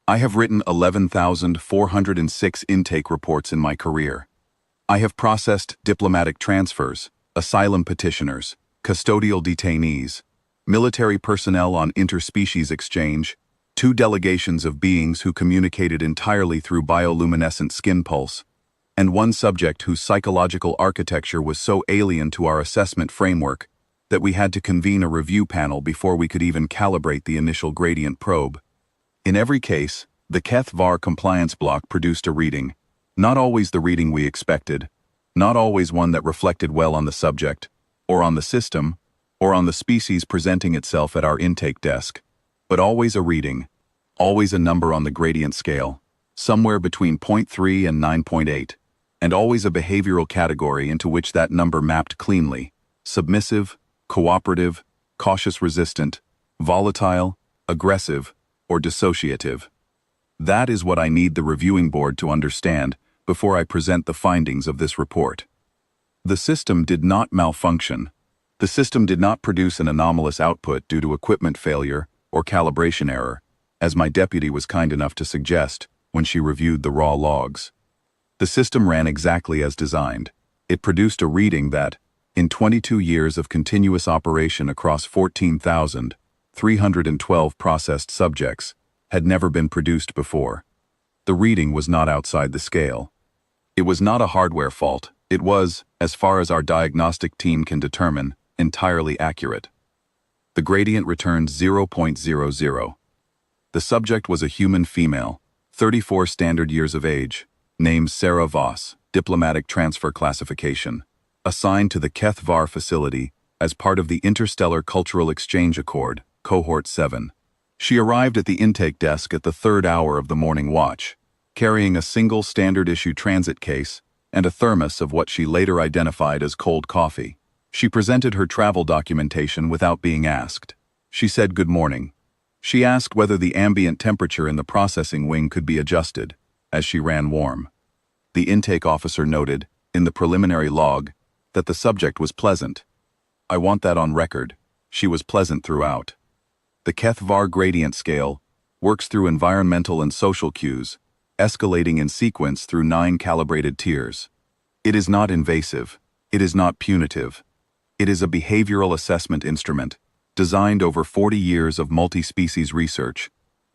I have written 11,406 intake reports in my career. I have processed diplomatic transfers, asylum petitioners, custodial detainees, military personnel on interspecies exchange, 2 delegations of beings who communicated entirely through bioluminescent skin pulse, and 1 subject whose psychological architecture was so alien to our assessment framework that we had to convene a review panel before we could even calibrate the initial gradient probe. In every case, the Keth-VAR compliance block produced a reading, not always the reading we expected, not always one that reflected well on the subject, or on the system, or on the species presenting itself at our intake desk, but always a reading, always a number on the gradient scale, somewhere between 0.3 and 9.8, and always a behavioral category into which that number mapped cleanly: submissive, cooperative, cautious resistant, volatile, aggressive, or dissociative. That is what I need the reviewing board to understand before I present the findings of this report. The system did not malfunction. The system did not produce an anomalous output due to equipment failure or calibration error, as my deputy was kind enough to suggest when she reviewed the raw logs. The system ran exactly as designed. It produced a reading that, in 22 years of continuous operation across 14,312 processed subjects, had never been produced before. The reading was not outside the scale. It was not a hardware fault. It was, as far as our diagnostic team can determine, entirely accurate. The gradient returned 0.00. The subject was a human female, 34 standard years of age, named Sarah Voss, diplomatic transfer classification, assigned to the Keth-VAR facility as part of the Interstellar Cultural Exchange Accord, Cohort 7. She arrived at the intake desk at the 3rd hour of the morning watch, carrying a single standard-issue transit case and a thermos of what she later identified as cold coffee. She presented her travel documentation without being asked. She said good morning. She asked whether the ambient temperature in the processing wing could be adjusted, as she ran warm. The intake officer noted, in the preliminary log, that the subject was pleasant. I want that on record. She was pleasant throughout. The Keth-VAR gradient scale works through environmental and social cues, escalating in sequence through 9 calibrated tiers. It is not invasive. It is not punitive. It is a behavioral assessment instrument, designed over 40 years of multi-species research,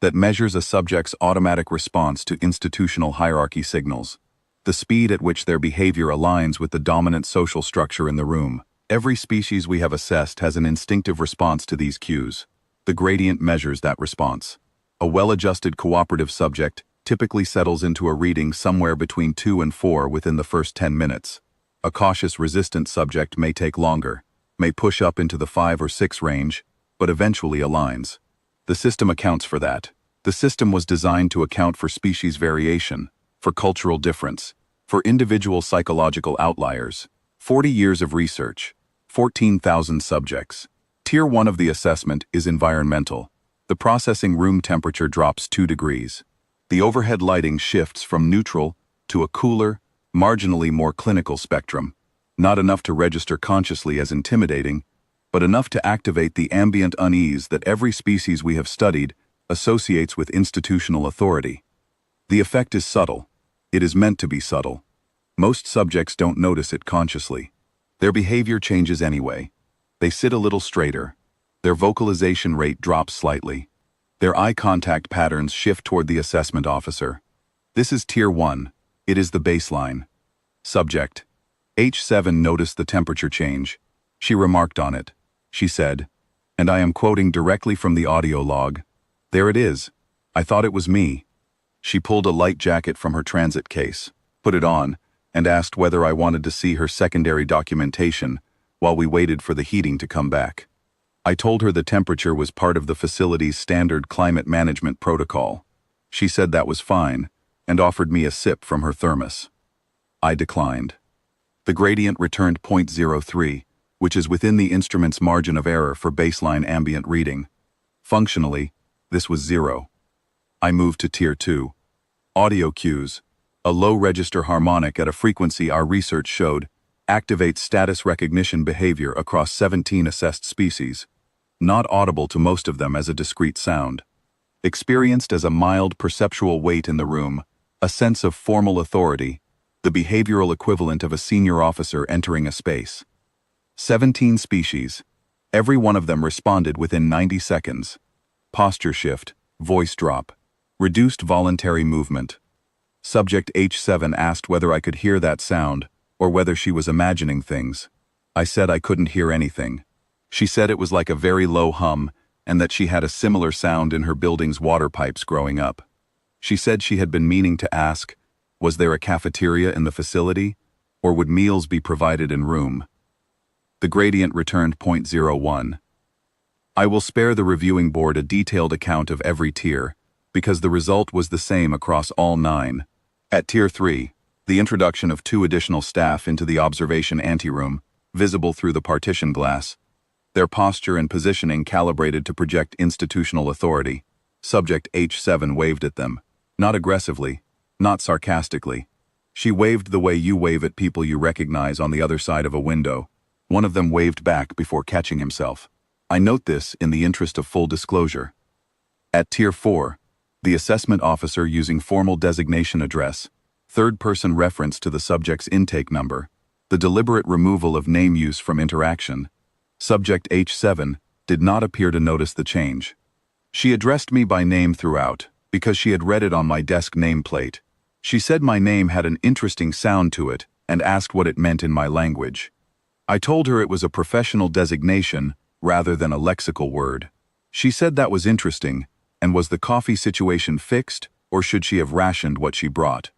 that measures a subject's automatic response to institutional hierarchy signals, the speed at which their behavior aligns with the dominant social structure in the room. Every species we have assessed has an instinctive response to these cues. The gradient measures that response. A well-adjusted cooperative subject typically settles into a reading somewhere between 2 and 4 within the first 10 minutes. A cautious resistant subject may take longer, may push up into the 5 or 6 range, but eventually aligns. The system accounts for that. The system was designed to account for species variation, for cultural difference, for individual psychological outliers. 40 years of research, 14,000 subjects. Tier 1 of the assessment is environmental. The processing room temperature drops 2 degrees. The overhead lighting shifts from neutral to a cooler, marginally more clinical spectrum. Not enough to register consciously as intimidating, but enough to activate the ambient unease that every species we have studied associates with institutional authority. The effect is subtle. It is meant to be subtle. Most subjects don't notice it consciously. Their behavior changes anyway. They sit a little straighter. Their vocalization rate drops slightly. Their eye contact patterns shift toward the assessment officer. This is Tier 1. It is the baseline. Subject. H7 noticed the temperature change. She remarked on it. She said, and I am quoting directly from the audio log, "There it is. I thought it was me." She pulled a light jacket from her transit case, put it on, and asked whether I wanted to see her secondary documentation while we waited for the heating to come back. I told her the temperature was part of the facility's standard climate management protocol. She said that was fine, and offered me a sip from her thermos. I declined. The gradient returned 0.03, which is within the instrument's margin of error for baseline ambient reading. Functionally, this was 0. I moved to Tier 2. Audio cues. A low-register harmonic at a frequency our research showed activates status recognition behavior across 17 assessed species, not audible to most of them as a discrete sound. experienced as a mild perceptual weight in the room, a sense of formal authority, the behavioral equivalent of a senior officer entering a space. 17 species. Every one of them responded within 90 seconds. Posture shift, voice drop, reduced voluntary movement. Subject H7 asked whether I could hear that sound, or whether she was imagining things. I said I couldn't hear anything. She said it was like a very low hum, and that she had a similar sound in her building's water pipes growing up. She said she had been meaning to ask, was there a cafeteria in the facility, or would meals be provided in room? The gradient returned 0.01. I will spare the reviewing board a detailed account of every tier, because the result was the same across all 9. At Tier 3, the introduction of 2 additional staff into the observation anteroom, visible through the partition glass, their posture and positioning calibrated to project institutional authority. Subject H7 waved at them, not aggressively, not sarcastically. She waved the way you wave at people you recognize on the other side of a window. One of them waved back before catching himself. I note this in the interest of full disclosure. At Tier 4, the assessment officer using formal designation address, third-person reference to the subject's intake number, the deliberate removal of name use from interaction. Subject H7 did not appear to notice the change. She addressed me by name throughout, because she had read it on my desk nameplate. She said my name had an interesting sound to it and asked what it meant in my language. I told her it was a professional designation rather than a lexical word. She said that was interesting, and was the coffee situation fixed, or should she have rationed what she brought?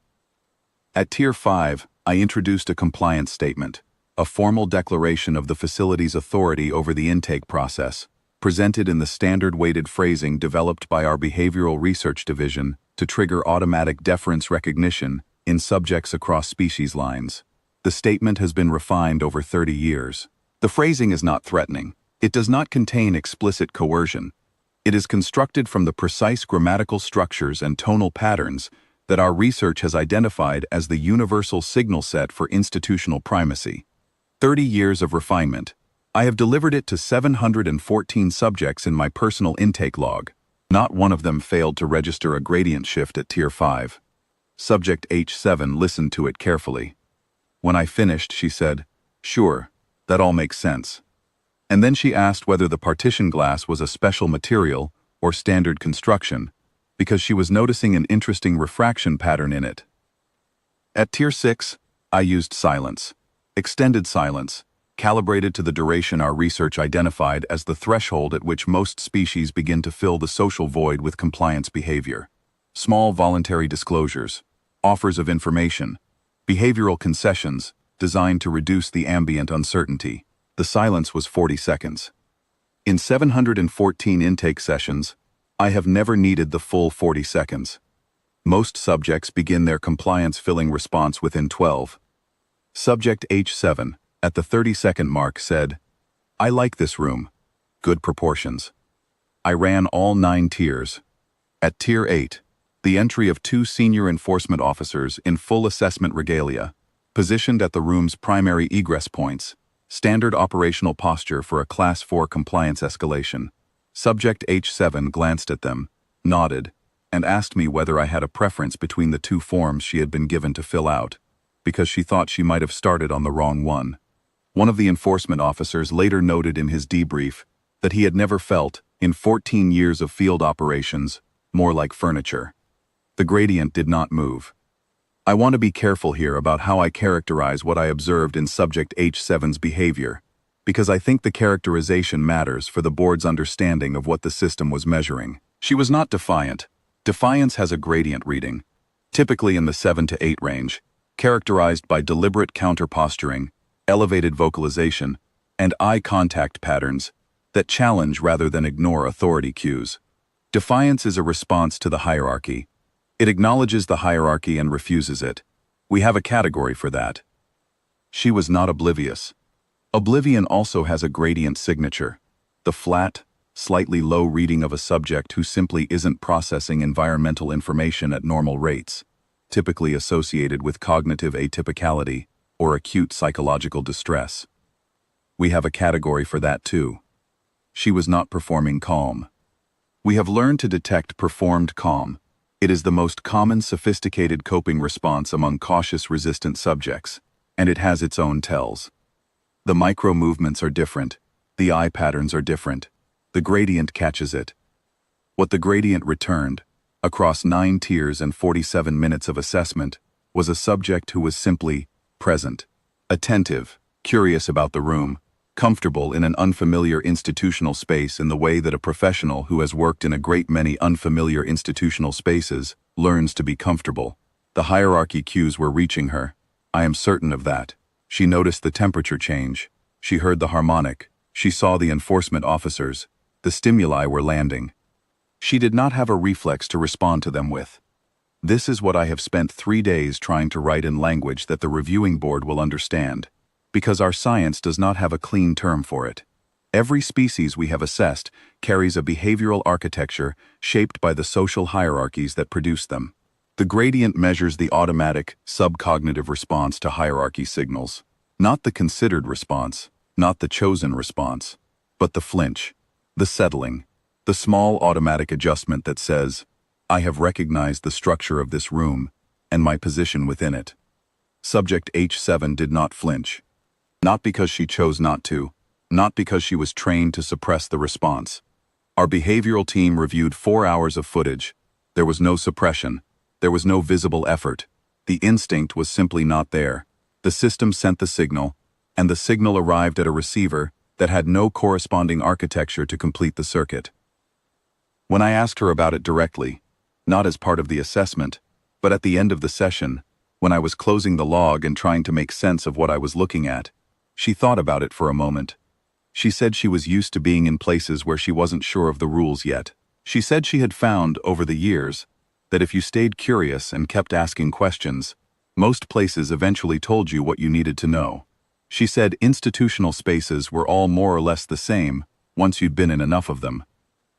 At Tier 5, I introduced a compliance statement, a formal declaration of the facility's authority over the intake process, presented in the standard weighted phrasing developed by our Behavioral Research Division to trigger automatic deference recognition in subjects across species lines. The statement has been refined over 30 years. The phrasing is not threatening. It does not contain explicit coercion. It is constructed from the precise grammatical structures and tonal patterns that our research has identified as the universal signal set for institutional primacy. 30 years of refinement. I have delivered it to 714 subjects in my personal intake log. Not one of them failed to register a gradient shift at Tier 5. Subject H7 listened to it carefully. When I finished, she said, "Sure, that all makes sense." And then she asked whether the partition glass was a special material or standard construction, because she was noticing an interesting refraction pattern in it. At Tier 6, I used silence. Extended silence, calibrated to the duration our research identified as the threshold at which most species begin to fill the social void with compliance behavior. Small voluntary disclosures, offers of information, behavioral concessions designed to reduce the ambient uncertainty. The silence was 40 seconds. In 714 intake sessions, I have never needed the full 40 seconds. Most subjects begin their compliance-filling response within 12. Subject H7, at the 30-second mark, said, "I like this room. Good proportions." I ran all 9 tiers. At Tier 8, the entry of 2 senior enforcement officers in full assessment regalia, positioned at the room's primary egress points, standard operational posture for a Class 4 compliance escalation. Subject H7 glanced at them, nodded, and asked me whether I had a preference between the 2 forms she had been given to fill out, because she thought she might have started on the wrong one. One of the enforcement officers later noted in his debrief that he had never felt, in 14 years of field operations, more like furniture. The gradient did not move. I want to be careful here about how I characterize what I observed in Subject H7's behavior, because I think the characterization matters for the board's understanding of what the system was measuring. She was not defiant. Defiance has a gradient reading, typically in the 7 to 8 range, characterized by deliberate counter-posturing, elevated vocalization, and eye contact patterns that challenge rather than ignore authority cues. Defiance is a response to the hierarchy. It acknowledges the hierarchy and refuses it. We have a category for that. She was not oblivious. Oblivion also has a gradient signature, the flat, slightly low reading of a subject who simply isn't processing environmental information at normal rates, typically associated with cognitive atypicality or acute psychological distress. We have a category for that too. She was not performing calm. We have learned to detect performed calm. It is the most common sophisticated coping response among cautious resistant subjects, and it has its own tells. The micro movements are different. The eye patterns are different. The gradient catches it. What the gradient returned, across 9 tiers and 47 minutes of assessment, was a subject who was simply present, attentive, curious about the room, comfortable in an unfamiliar institutional space in the way that a professional who has worked in a great many unfamiliar institutional spaces learns to be comfortable. The hierarchy cues were reaching her. I am certain of that. She noticed the temperature change. She heard the harmonic. She saw the enforcement officers. The stimuli were landing. She did not have a reflex to respond to them with. This is what I have spent 3 days trying to write in language that the reviewing board will understand, because our science does not have a clean term for it. Every species we have assessed carries a behavioral architecture shaped by the social hierarchies that produce them. The gradient measures the automatic, subcognitive response to hierarchy signals, not the considered response, not the chosen response, but the flinch, the settling, the small automatic adjustment that says, I have recognized the structure of this room and my position within it. Subject H7 did not flinch. Not because she chose not to, not because she was trained to suppress the response. Our behavioral team reviewed 4 hours of footage. There was no suppression. There was no visible effort. The instinct was simply not there. The system sent the signal, and the signal arrived at a receiver that had no corresponding architecture to complete the circuit. When I asked her about it directly, not as part of the assessment, but at the end of the session, when I was closing the log and trying to make sense of what I was looking at, she thought about it for a moment. She said she was used to being in places where she wasn't sure of the rules yet. She said she had found, over the years, that if you stayed curious and kept asking questions, most places eventually told you what you needed to know. She said institutional spaces were all more or less the same once you'd been in enough of them.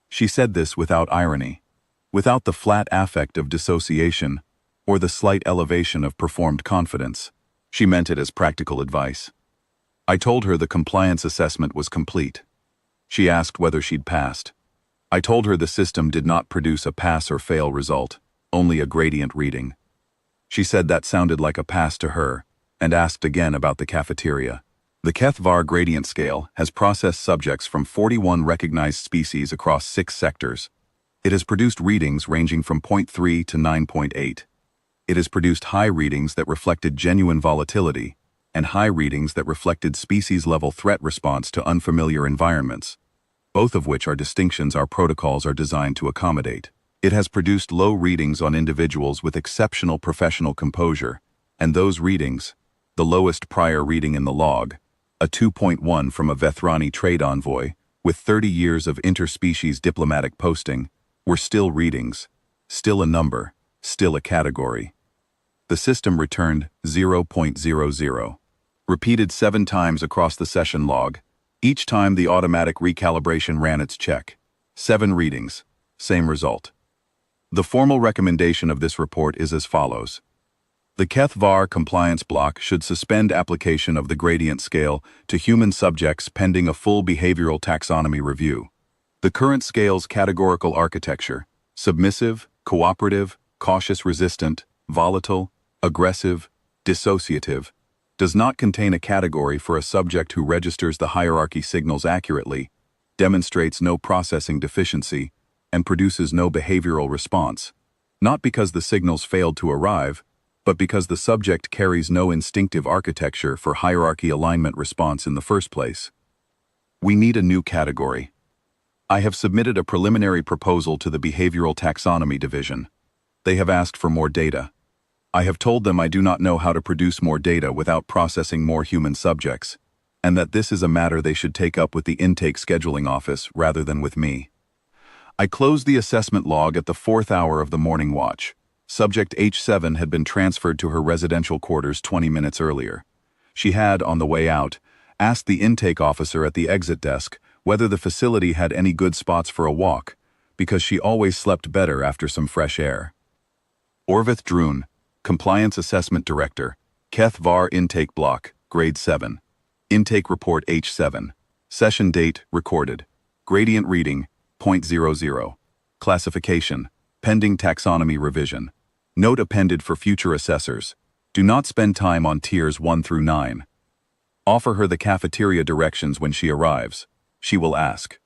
She said this without irony, without the flat affect of dissociation or the slight elevation of performed confidence. She meant it as practical advice. I told her the compliance assessment was complete. She asked whether she'd passed. I told her the system did not produce a pass or fail result, only a gradient reading. She said that sounded like a pass to her, and asked again about the cafeteria. The Keth-Var gradient scale has processed subjects from 41 recognized species across 6 sectors. It has produced readings ranging from 0.3 to 9.8. It has produced high readings that reflected genuine volatility, and high readings that reflected species-level threat response to unfamiliar environments, both of which are distinctions our protocols are designed to accommodate. It has produced low readings on individuals with exceptional professional composure, and those readings, the lowest prior reading in the log, a 2.1 from a Vethrani trade envoy, with 30 years of interspecies diplomatic posting, were still readings, still a number, still a category. The system returned 0.00, repeated 7 times across the session log. Each time the automatic recalibration ran its check. 7 readings, same result. The formal recommendation of this report is as follows. The Keth-Var compliance block should suspend application of the gradient scale to human subjects pending a full behavioral taxonomy review. The current scale's categorical architecture, submissive, cooperative, cautious resistant, volatile, aggressive, dissociative, does not contain a category for a subject who registers the hierarchy signals accurately, demonstrates no processing deficiency, and produces no behavioral response, not because the signals failed to arrive, but because the subject carries no instinctive architecture for hierarchy alignment response in the first place. We need a new category. I have submitted a preliminary proposal to the Behavioral Taxonomy Division. They have asked for more data. I have told them I do not know how to produce more data without processing more human subjects, and that this is a matter they should take up with the intake scheduling office rather than with me. I closed the assessment log at the 4th hour of the morning watch. Subject H7 had been transferred to her residential quarters 20 minutes earlier. She had, on the way out, asked the intake officer at the exit desk whether the facility had any good spots for a walk, because she always slept better after some fresh air. Orvith Droon, Compliance Assessment Director, Keth-Var Intake Block, Grade 7. Intake Report H7. Session date recorded. Gradient reading 0.00. Classification. Pending taxonomy revision. Note appended for future assessors. Do not spend time on tiers 1 through 9. Offer her the cafeteria directions when she arrives. She will ask.